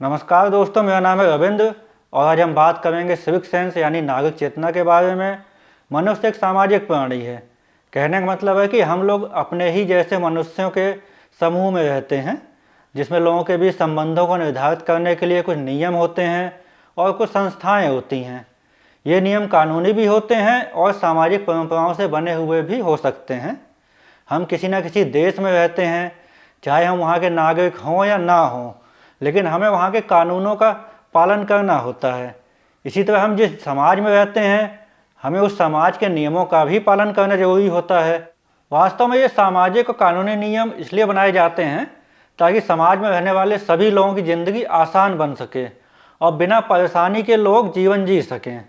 नमस्कार दोस्तों, मेरा नाम है रविंद्र और आज हम बात करेंगे सिविक सेंस यानी नागरिक चेतना के बारे में। मनुष्य एक सामाजिक प्राणी है। कहने का मतलब है कि हम लोग अपने ही जैसे मनुष्यों के समूह में रहते हैं, जिसमें लोगों के बीच संबंधों को निर्धारित करने के लिए कुछ नियम होते हैं और कुछ संस्थाएं होती हैं। ये नियम कानूनी भी होते हैं और सामाजिक परंपराओं से बने हुए भी हो सकते हैं। हम किसी न किसी देश में रहते हैं, चाहे हम वहाँ के नागरिक हों या ना हों, लेकिन हमें वहाँ के कानूनों का पालन करना होता है। इसी तरह हम जिस समाज में रहते हैं, हमें उस समाज के नियमों का भी पालन करना जरूरी होता है। वास्तव में ये सामाजिक और कानूनी नियम इसलिए बनाए जाते हैं ताकि समाज में रहने वाले सभी लोगों की ज़िंदगी आसान बन सके और बिना परेशानी के लोग जीवन जी सकें।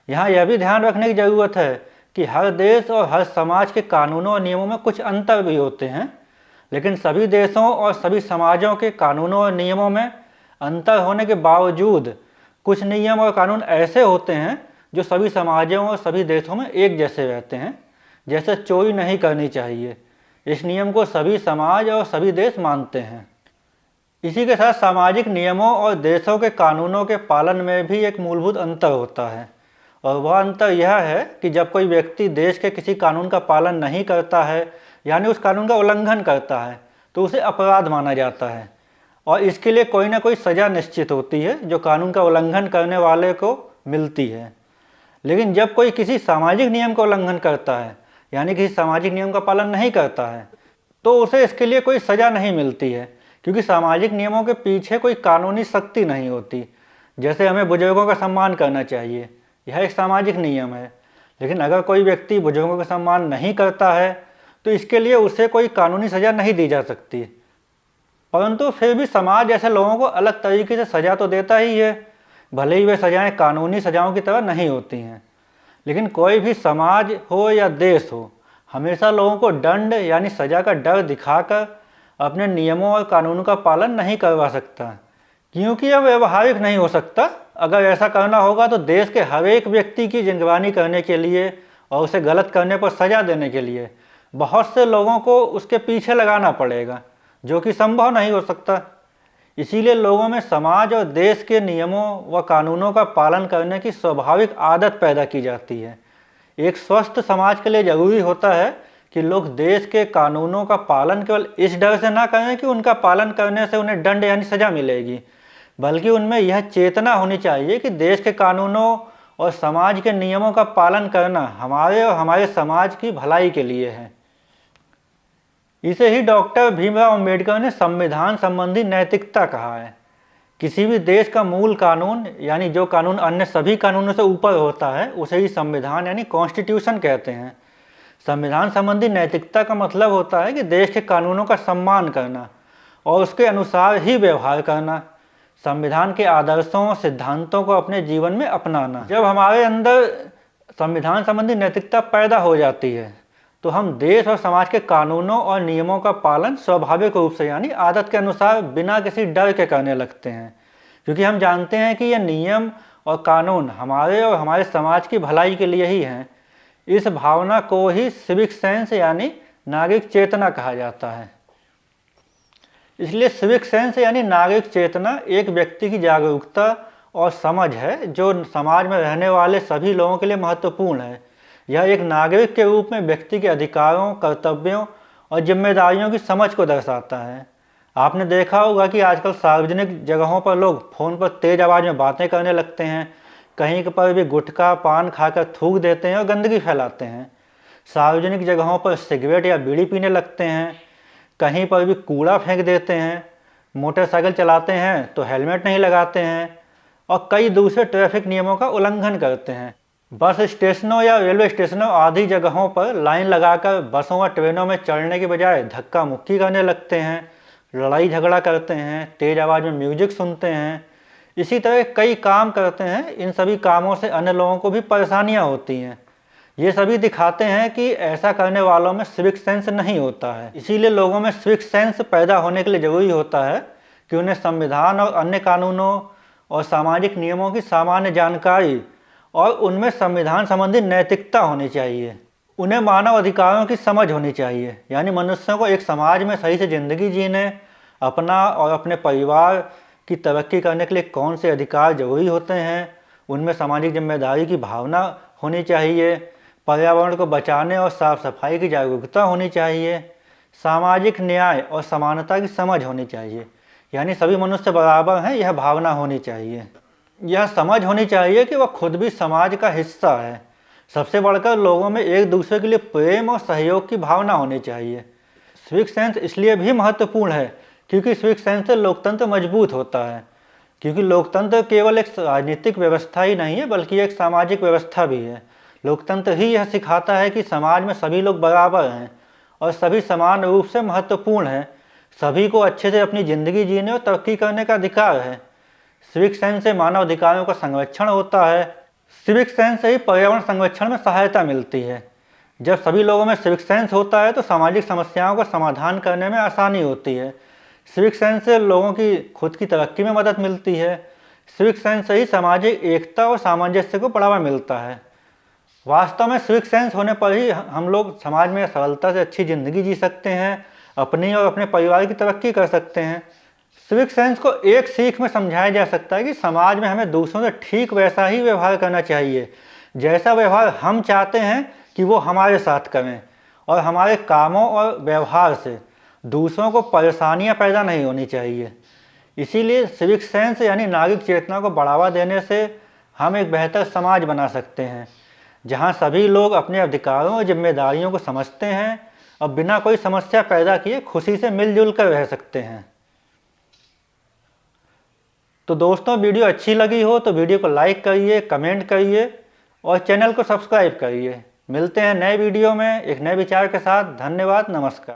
यहाँ यह भी ध्यान रखने की ज़रूरत है कि हर देश और हर समाज के कानूनों और नियमों में कुछ अंतर भी होते हैं, लेकिन सभी देशों और सभी समाजों के कानूनों और नियमों में अंतर होने के बावजूद कुछ नियम और कानून ऐसे होते हैं जो सभी समाजों और सभी देशों में एक जैसे रहते हैं। जैसे चोरी नहीं करनी चाहिए, इस नियम को सभी समाज और सभी देश मानते हैं। इसी के साथ सामाजिक नियमों और देशों के कानूनों के पालन में भी एक मूलभूत अंतर होता है, और वह अंतर यह है कि जब कोई व्यक्ति देश के किसी कानून का पालन नहीं करता है यानी उस कानून का उल्लंघन करता है तो उसे अपराध माना जाता है और इसके लिए कोई ना कोई सज़ा निश्चित होती है जो कानून का उल्लंघन करने वाले को मिलती है। लेकिन जब कोई किसी सामाजिक नियम का उल्लंघन करता है यानी किसी सामाजिक नियम का पालन नहीं करता है तो उसे इसके लिए कोई सज़ा नहीं मिलती है, क्योंकि सामाजिक नियमों के पीछे कोई कानूनी शक्ति नहीं होती। जैसे हमें बुजुर्गों का सम्मान करना चाहिए, यह एक सामाजिक नियम है, लेकिन अगर कोई व्यक्ति बुजुर्गों का सम्मान नहीं करता है तो इसके लिए उसे कोई कानूनी सज़ा नहीं दी जा सकती। परंतु फिर भी समाज ऐसे लोगों को अलग तरीके से सज़ा तो देता ही है, भले ही वे सज़ाएं कानूनी सज़ाओं की तरह नहीं होती हैं। लेकिन कोई भी समाज हो या देश हो, हमेशा लोगों को दंड यानी सज़ा का डर दिखाकर अपने नियमों और कानूनों का पालन नहीं करवा सकता, क्योंकि यह व्यवहारिक नहीं हो सकता। अगर ऐसा करना होगा तो देश के हर एक व्यक्ति की निगरानी करने के लिए और उसे गलत करने पर सज़ा देने के लिए बहुत से लोगों को उसके पीछे लगाना पड़ेगा, जो कि संभव नहीं हो सकता। इसीलिए लोगों में समाज और देश के नियमों व कानूनों का पालन करने की स्वाभाविक आदत पैदा की जाती है। एक स्वस्थ समाज के लिए ज़रूरी होता है कि लोग देश के कानूनों का पालन केवल इस डर से ना करें कि उनका पालन करने से उन्हें दंड यानी सज़ा मिलेगी, बल्कि उनमें यह चेतना होनी चाहिए कि देश के कानूनों और समाज के नियमों का पालन करना हमारे और हमारे समाज की भलाई के लिए है। इसे ही डॉक्टर भीमराव अंबेडकर ने संविधान संबंधी नैतिकता कहा है। किसी भी देश का मूल कानून यानी जो कानून अन्य सभी कानूनों से ऊपर होता है उसे ही संविधान यानी कॉन्स्टिट्यूशन कहते हैं। संविधान संबंधी नैतिकता का मतलब होता है कि देश के कानूनों का सम्मान करना और उसके अनुसार ही व्यवहार करना, संविधान के आदर्शों और सिद्धांतों को अपने जीवन में अपनाना। जब हमारे अंदर संविधान संबंधी नैतिकता पैदा हो जाती है तो हम देश और समाज के कानूनों और नियमों का पालन स्वाभाविक रूप से यानी आदत के अनुसार बिना किसी डर के करने लगते हैं, क्योंकि हम जानते हैं कि यह नियम और कानून हमारे और हमारे समाज की भलाई के लिए ही हैं। इस भावना को ही सिविक सेंस यानी नागरिक चेतना कहा जाता है। इसलिए सिविक सेंस यानी नागरिक चेतना एक व्यक्ति की जागरूकता और समझ है जो समाज में रहने वाले सभी लोगों के लिए महत्वपूर्ण है। यह एक नागरिक के रूप में व्यक्ति के अधिकारों, कर्तव्यों और जिम्मेदारियों की समझ को दर्शाता है। आपने देखा होगा कि आजकल सार्वजनिक जगहों पर लोग फ़ोन पर तेज़ आवाज़ में बातें करने लगते हैं, कहीं पर भी गुटखा पान खाकर थूक देते हैं और गंदगी फैलाते हैं, सार्वजनिक जगहों पर सिगरेट या बीड़ी पीने लगते हैं, कहीं पर भी कूड़ा फेंक देते हैं, मोटरसाइकिल चलाते हैं तो हेलमेट नहीं लगाते हैं और कई दूसरे ट्रैफिक नियमों का उल्लंघन करते हैं। बस स्टेशनों या रेलवे स्टेशनों आदि जगहों पर लाइन लगाकर बसों और ट्रेनों में चढ़ने के बजाय धक्का मुक्की करने लगते हैं, लड़ाई झगड़ा करते हैं, तेज़ आवाज़ में म्यूजिक सुनते हैं। इसी तरह कई काम करते हैं। इन सभी कामों से अन्य लोगों को भी परेशानियां होती हैं। ये सभी दिखाते हैं कि ऐसा करने वालों में सिविक सेंस नहीं होता है। इसीलिए लोगों में सिविक सेंस पैदा होने के लिए ज़रूरी होता है कि उन्हें संविधान और अन्य कानूनों और सामाजिक नियमों की सामान्य जानकारी और उनमें संविधान संबंधी नैतिकता होनी चाहिए। उन्हें मानव अधिकारों की समझ होनी चाहिए, यानी मनुष्यों को एक समाज में सही से ज़िंदगी जीने, अपना और अपने परिवार की तरक्की करने के लिए कौन से अधिकार जरूरी होते हैं, उनमें सामाजिक जिम्मेदारी की भावना होनी चाहिए, पर्यावरण को बचाने और साफ सफाई की जागरूकता होनी चाहिए, सामाजिक न्याय और समानता की समझ होनी चाहिए, यानी सभी मनुष्य बराबर हैं यह भावना होनी चाहिए। यह समझ होनी चाहिए कि वह खुद भी समाज का हिस्सा है। सबसे बढ़कर लोगों में एक दूसरे के लिए प्रेम और सहयोग की भावना होनी चाहिए। सिविक सेंस इसलिए भी महत्वपूर्ण है क्योंकि सिविक सेंस से लोकतंत्र मजबूत होता है, क्योंकि लोकतंत्र केवल एक राजनीतिक व्यवस्था ही नहीं है बल्कि एक सामाजिक व्यवस्था भी है। लोकतंत्र ही यह सिखाता है कि समाज में सभी लोग बराबर हैं और सभी समान रूप से महत्वपूर्ण हैं। सभी को अच्छे से अपनी ज़िंदगी जीने और तरक्की करने का अधिकार है। सिविक सेंस से मानव अधिकारों का संरक्षण होता है। सिविक सेंस से ही पर्यावरण संरक्षण में सहायता मिलती है। जब सभी लोगों में सिविक सेंस होता है तो सामाजिक समस्याओं का समाधान करने में आसानी होती है। सिविक सेंस से लोगों की खुद की तरक्की में मदद मिलती है। सिविक सेंस से ही सामाजिक एकता और सामंजस्य को बढ़ावा मिलता है। वास्तव में सिविक सेंस होने पर ही हम लोग समाज में सरलता से अच्छी ज़िंदगी जी सकते हैं, अपनी और अपने परिवार की तरक्की कर सकते हैं। सिविक सेंस को एक सीख में समझाया जा सकता है कि समाज में हमें दूसरों से ठीक वैसा ही व्यवहार करना चाहिए जैसा व्यवहार हम चाहते हैं कि वो हमारे साथ करें, और हमारे कामों और व्यवहार से दूसरों को परेशानियां पैदा नहीं होनी चाहिए। इसीलिए सिविक सेंस यानी नागरिक चेतना को बढ़ावा देने से हम एक बेहतर समाज बना सकते हैं जहां सभी लोग अपने अधिकारों और जिम्मेदारियों को समझते हैं और बिना कोई समस्या पैदा किए खुशी से मिलजुल कर रह सकते हैं। तो दोस्तों, वीडियो अच्छी लगी हो तो वीडियो को लाइक करिए, कमेंट करिए और चैनल को सब्सक्राइब करिए। मिलते हैं नए वीडियो में एक नए विचार के साथ। धन्यवाद, नमस्कार।